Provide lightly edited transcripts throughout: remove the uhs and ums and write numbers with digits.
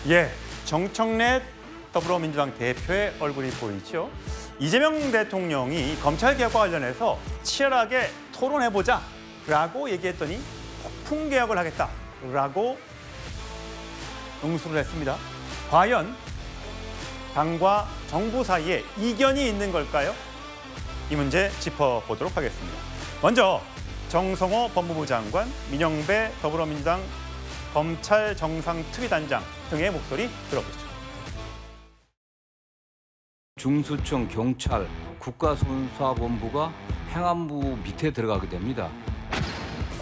예, 정청래 더불어민주당 대표의 얼굴이 보이죠. 이재명 대통령이 검찰개혁과 관련해서 치열하게 토론해보자라고 얘기했더니 폭풍개혁을 하겠다라고 응수를 했습니다. 과연 당과 정부 사이에 이견이 있는 걸까요? 이 문제 짚어보도록 하겠습니다. 먼저 정성호 법무부 장관, 민영배 더불어민주당 검찰 정상특위단장 등의 목소리 들어보시죠. 중수청, 경찰, 국가수사본부가 행안부 밑에 들어가게 됩니다.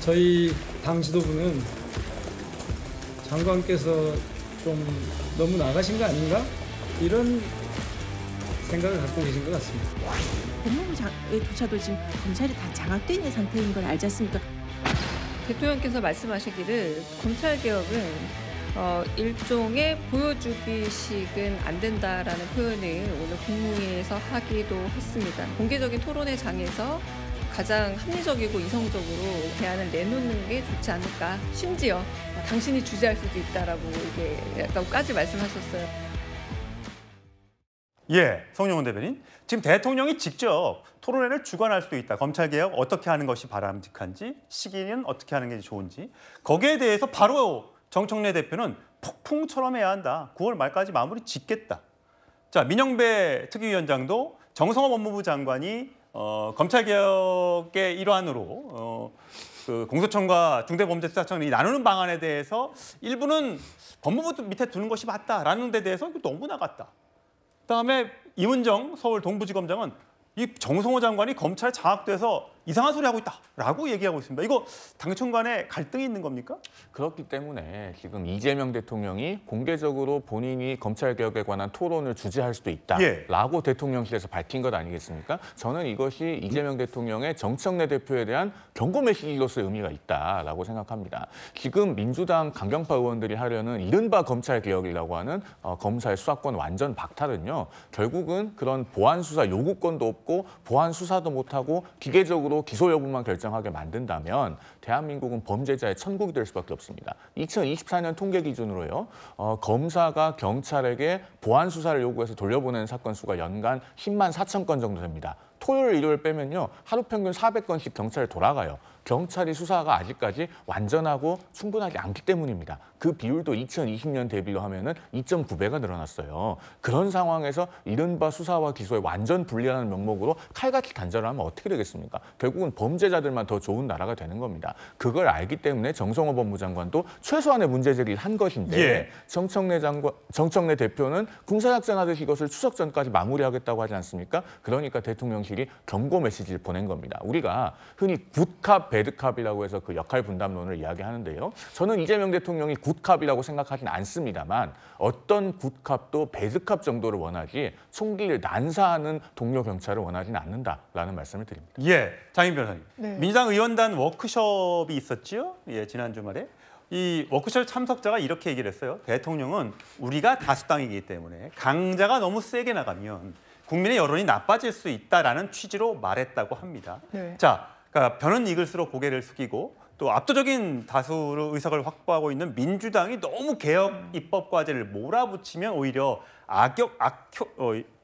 저희 당 지도부는 장관께서 좀 너무 나가신 거 아닌가? 이런 생각을 갖고 계신 것 같습니다. 법무부조차도 지금 검찰이 다 장악돼 있는 상태인 걸 알지 않습니까? 대통령께서 말씀하시기를 검찰개혁은 일종의 보여주기식은 안 된다라는 표현을 오늘 국무회의에서 하기도 했습니다. 공개적인 토론회 장에서 가장 합리적이고 이성적으로 대안을 내놓는 게 좋지 않을까. 심지어 당신이 주재할 수도 있다라고 이게 약간까지 말씀하셨어요. 예, 송영훈 대변인. 지금 대통령이 직접 토론회를 주관할 수도 있다. 검찰개혁 어떻게 하는 것이 바람직한지, 시기는 어떻게 하는 게 좋은지. 거기에 대해서 바로 정청래 대표는 폭풍처럼 해야 한다. 9월 말까지 마무리 짓겠다. 자, 민영배 특위위원장도 정성호 법무부 장관이 검찰개혁의 일환으로 그 공소청과 중대범죄수사청이 나누는 방안에 대해서 일부는 법무부 밑에 두는 것이 맞다라는 데 대해서 너무 나갔다. 그다음에 이문정 서울 동부지검장은 이 정성호 장관이 검찰에 장악돼서 이상한 소리 하고 있다라고 얘기하고 있습니다. 이거 당청 간에 갈등이 있는 겁니까? 그렇기 때문에 지금 이재명 대통령이 공개적으로 본인이 검찰개혁에 관한 토론을 주재할 수도 있다라고 예. 대통령실에서 밝힌 것 아니겠습니까? 저는 이것이 이재명 대통령의 정청래 대표에 대한 경고 메시지로서의 의미가 있다라고 생각합니다. 지금 민주당 강경파 의원들이 하려는 이른바 검찰개혁이라고 하는 검사의 수사권 완전 박탈은요. 결국은 그런 보안수사 요구권도 없고 보안수사도 못하고 기계적으로 기소 여부만 결정하게 만든다면 대한민국은 범죄자의 천국이 될 수밖에 없습니다. 2024년 통계 기준으로요. 검사가 경찰에게 보안 수사를 요구해서 돌려보내는 사건 수가 연간 10만 4천 건 정도 됩니다. 토요일, 일요일 빼면요. 하루 평균 400건씩 경찰에 돌아가요. 경찰이 수사가 아직까지 완전하고 충분하지 않기 때문입니다. 그 비율도 2020년 대비로 하면은 2.9배가 늘어났어요. 그런 상황에서 이른바 수사와 기소에 완전 분리하는 명목으로 칼같이 단절을 하면 어떻게 되겠습니까? 결국은 범죄자들만 더 좋은 나라가 되는 겁니다. 그걸 알기 때문에 정성호 법무장관도 최소한의 문제 제기를 한 것인데 예. 정청래 대표는 군사작전하듯이 이것을 추석 전까지 마무리하겠다고 하지 않습니까? 그러니까 대통령실이 경고 메시지를 보낸 겁니다. 우리가 흔히 굿캅, 배드캅이라고 해서 그 역할 분담론을 이야기하는데요. 저는 이재명 대통령이 굿캅이라고 생각하진 않습니다만 어떤 굿캅도 배드캅 정도를 원하지 총기를 난사하는 동료 경찰을 원하지는 않는다라는 말씀을 드립니다. 예, 장인 변호사님. 네. 민주당 의원단 워크숍이 있었지요? 예, 지난 주말에. 이 워크숍 참석자가 이렇게 얘기를 했어요. 대통령은 우리가 다수당이기 때문에 강자가 너무 세게 나가면 국민의 여론이 나빠질 수 있다라는 취지로 말했다고 합니다. 네. 자, 그러니까 변은 익을수록 고개를 숙이고 또 압도적인 다수 의석을 확보하고 있는 민주당이 너무 개혁 입법 과제를 몰아붙이면 오히려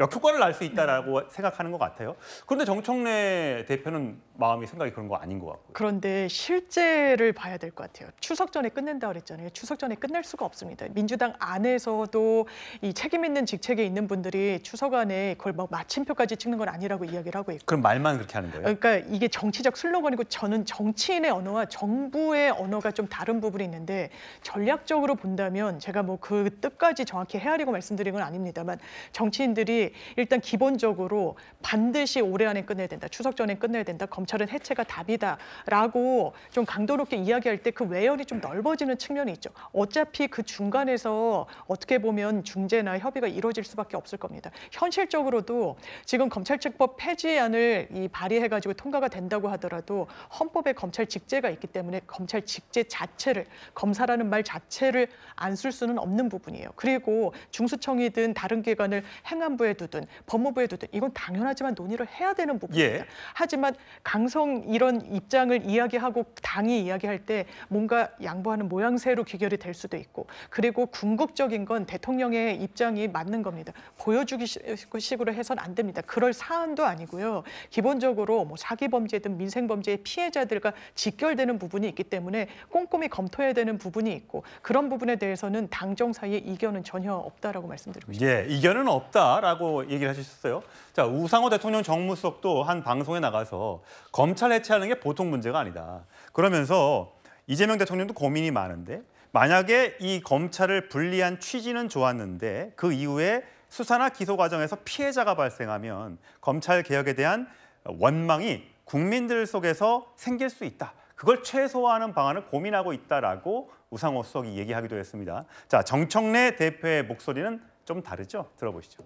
역효과를 날 수 있다라고 생각하는 것 같아요. 그런데 정청래 대표는 생각이 그런 거 아닌 것 같고요. 그런데 실제를 봐야 될 것 같아요. 추석 전에 끝낸다 그랬잖아요. 추석 전에 끝낼 수가 없습니다. 민주당 안에서도 이 책임 있는 직책에 있는 분들이 추석 안에 그걸 막 마침표까지 찍는 건 아니라고 이야기를 하고 있고. 그럼 말만 그렇게 하는 거예요? 그러니까 이게 정치적 슬로건이고 저는 정치인의 언어와 정부의 언어가 좀 다른 부분이 있는데 전략적으로 본다면 제가 뭐 그 뜻까지 정확히 헤아리고 말씀드린 건 아닙니다만 정치인들이 일단 기본적으로 반드시 올해 안에 끝내야 된다. 추석 전에 끝내야 된다. 검찰은 해체가 답이다라고 좀 강도 높게 이야기할 때 그 외연이 좀 넓어지는 측면이 있죠. 어차피 그 중간에서 어떻게 보면 중재나 협의가 이루어질 수밖에 없을 겁니다. 현실적으로도 지금 검찰청법 폐지안을 발의해가지고 통과가 된다고 하더라도 헌법에 검찰 직제가 있기 때문에 검찰 직제 자체를, 검사라는 말 자체를 안 쓸 수는 없는 부분이에요. 그리고 중수청이든 다른 기관을 행안부에 두든 법무부에 두든 이건 당연하지만 논의를 해야 되는 부분입니다. 예. 하지만 강성 이런 입장을 이야기하고 당이 이야기할 때 뭔가 양보하는 모양새로 귀결이 될 수도 있고, 그리고 궁극적인 건 대통령의 입장이 맞는 겁니다. 보여주기 식으로 해서는 안 됩니다. 그럴 사안도 아니고요. 기본적으로 뭐 사기범죄든 민생범죄의 피해자들과 직결되는 부분이 있기 때문에 꼼꼼히 검토해야 되는 부분이 있고, 그런 부분에 대해서는 당정 사이에 이견은 전혀 없다라고 말씀드리고 싶습니다. 예, 이견은 없다라고 얘기를 하셨어요. 자, 우상호 대통령 정무수석도 한 방송에 나가서 검찰 해체하는 게 보통 문제가 아니다. 그러면서 이재명 대통령도 고민이 많은데 만약에 이 검찰을 분리한 취지는 좋았는데 그 이후에 수사나 기소 과정에서 피해자가 발생하면 검찰 개혁에 대한 원망이 국민들 속에서 생길 수 있다. 그걸 최소화하는 방안을 고민하고 있다라고 우상호 수석이 얘기하기도 했습니다. 자, 정청래 대표의 목소리는 좀 다르죠? 들어보시죠.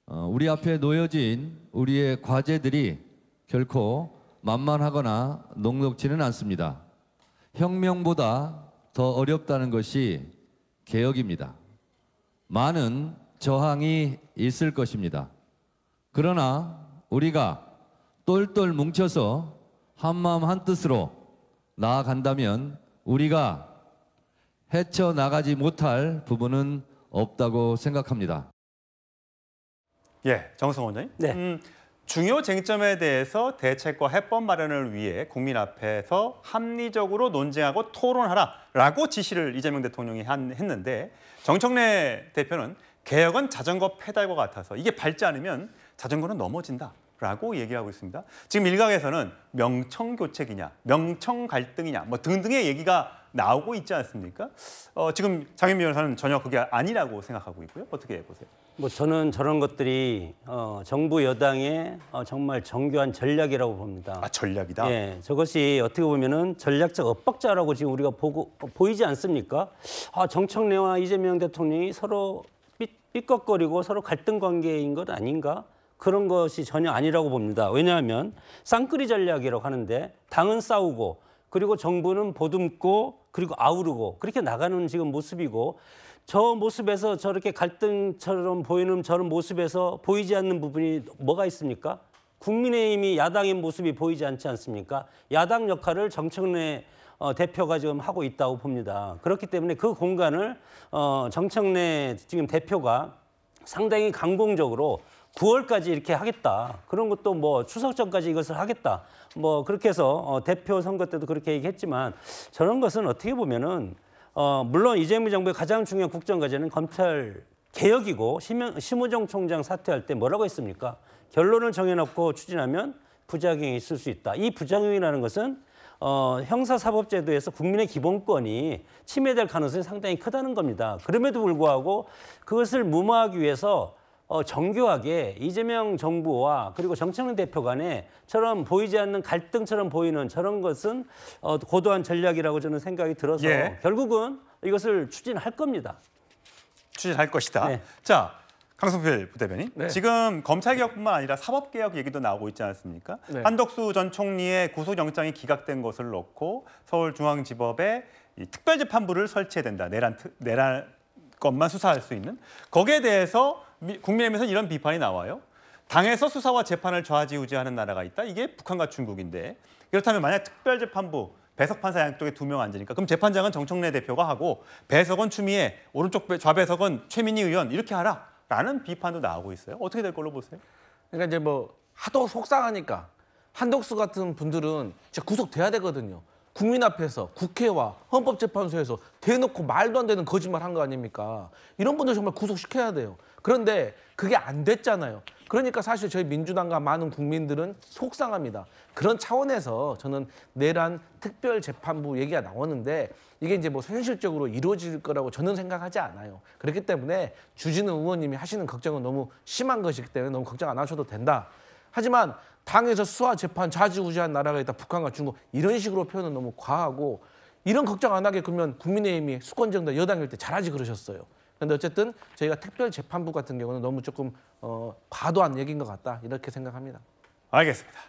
우리 앞에 놓여진 우리의 과제들이 결코 만만하거나 녹록지는 않습니다. 혁명보다 더 어렵다는 것이 개혁입니다. 많은 저항이 있을 것입니다. 그러나 우리가 똘똘 뭉쳐서 한마음 한뜻으로 나아간다면 우리가 헤쳐나가지 못할 부분은 없다고 생각합니다. 예, 정성호 원장님. 네. 중요 쟁점에 대해서 대책과 해법 마련을 위해 국민 앞에서 합리적으로 논쟁하고 토론하라라고 지시를 이재명 대통령이 했는데 정청래 대표는 개혁은 자전거 페달과 같아서 이게 밟지 않으면 자전거는 넘어진다라고 얘기하고 있습니다. 지금 일각에서는 명청 교책이냐, 명청 갈등이냐 뭐 등등의 얘기가 나오고 있지 않습니까? 지금 장윤미 변호사는 전혀 그게 아니라고 생각하고 있고요. 어떻게 보세요? 뭐 저는 저런 것들이 정부 여당의 정말 정교한 전략이라고 봅니다. 아, 전략이다? 예, 저것이 어떻게 보면은 전략적 엇박자라고 지금 우리가 보이지 않습니까? 정청래와 이재명 대통령이 서로 삐걱거리고 서로 갈등 관계인 것 아닌가? 그런 것이 전혀 아니라고 봅니다. 왜냐하면 쌍끌이 전략이라고 하는데 당은 싸우고 그리고 정부는 보듬고 그리고 아우르고 그렇게 나가는 지금 모습이고, 저 모습에서 저렇게 갈등처럼 보이는 저런 모습에서 보이지 않는 부분이 뭐가 있습니까? 국민의힘이 야당의 모습이 보이지 않지 않습니까? 야당 역할을 정청래 대표가 지금 하고 있다고 봅니다. 그렇기 때문에 그 공간을 정청래 지금 대표가 상당히 강공적으로 9월까지 이렇게 하겠다. 그런 것도 뭐 추석 전까지 이것을 하겠다. 뭐 그렇게 해서 대표 선거 때도 그렇게 얘기했지만, 저런 것은 어떻게 보면은 물론 이재명 정부의 가장 중요한 국정과제는 검찰 개혁이고 심우정 총장 사퇴할 때 뭐라고 했습니까? 결론을 정해놓고 추진하면 부작용이 있을 수 있다. 이 부작용이라는 것은 형사사법제도에서 국민의 기본권이 침해될 가능성이 상당히 크다는 겁니다. 그럼에도 불구하고 그것을 무마하기 위해서 정교하게 이재명 정부와 그리고 정청래 대표 간에 저런 보이지 않는 갈등처럼 보이는 저런 것은 고도한 전략이라고 저는 생각이 들어서 예. 결국은 이것을 추진할 겁니다. 추진할 것이다. 네. 자, 강성필 부대변인. 네. 지금 검찰개혁뿐만 아니라 사법개혁 얘기도 나오고 있지 않습니까? 네. 한덕수 전 총리의 구속영장이 기각된 것을 놓고 서울중앙지법에 이 특별재판부를 설치해야 된다. 내란 것만 수사할 수 있는. 거기에 대해서 국민의힘에서 이런 비판이 나와요. 당에서 수사와 재판을 좌지우지하는 나라가 있다. 이게 북한과 중국인데, 그렇다면 만약 특별재판부 배석 판사 양쪽에 2명 앉으니까 그럼 재판장은 정청래 대표가 하고 배석은 추미애, 오른쪽 좌배석은 최민희 의원 이렇게 하라라는 비판도 나오고 있어요. 어떻게 될 걸로 보세요? 그러니까 이제 뭐 하도 속상하니까 한덕수 같은 분들은 진짜 구속돼야 되거든요. 국민 앞에서 국회와 헌법재판소에서 대놓고 말도 안 되는 거짓말 한 거 아닙니까? 이런 분들 정말 구속시켜야 돼요. 그런데 그게 안 됐잖아요. 그러니까 사실 저희 민주당과 많은 국민들은 속상합니다. 그런 차원에서 저는 내란 특별재판부 얘기가 나오는데 이게 이제 뭐 현실적으로 이루어질 거라고 저는 생각하지 않아요. 그렇기 때문에 주진우 의원님이 하시는 걱정은 너무 심한 것이기 때문에 너무 걱정 안 하셔도 된다. 하지만 당에서 수사 재판 좌지우지한 나라가 있다. 북한과 중국 이런 식으로 표현은 너무 과하고, 이런 걱정 안 하게 그러면 국민의힘이 수권정당 여당일 때 잘하지 그러셨어요. 그런데 어쨌든 저희가 특별재판부 같은 경우는 너무 조금 과도한 얘기인 것 같다 이렇게 생각합니다. 알겠습니다.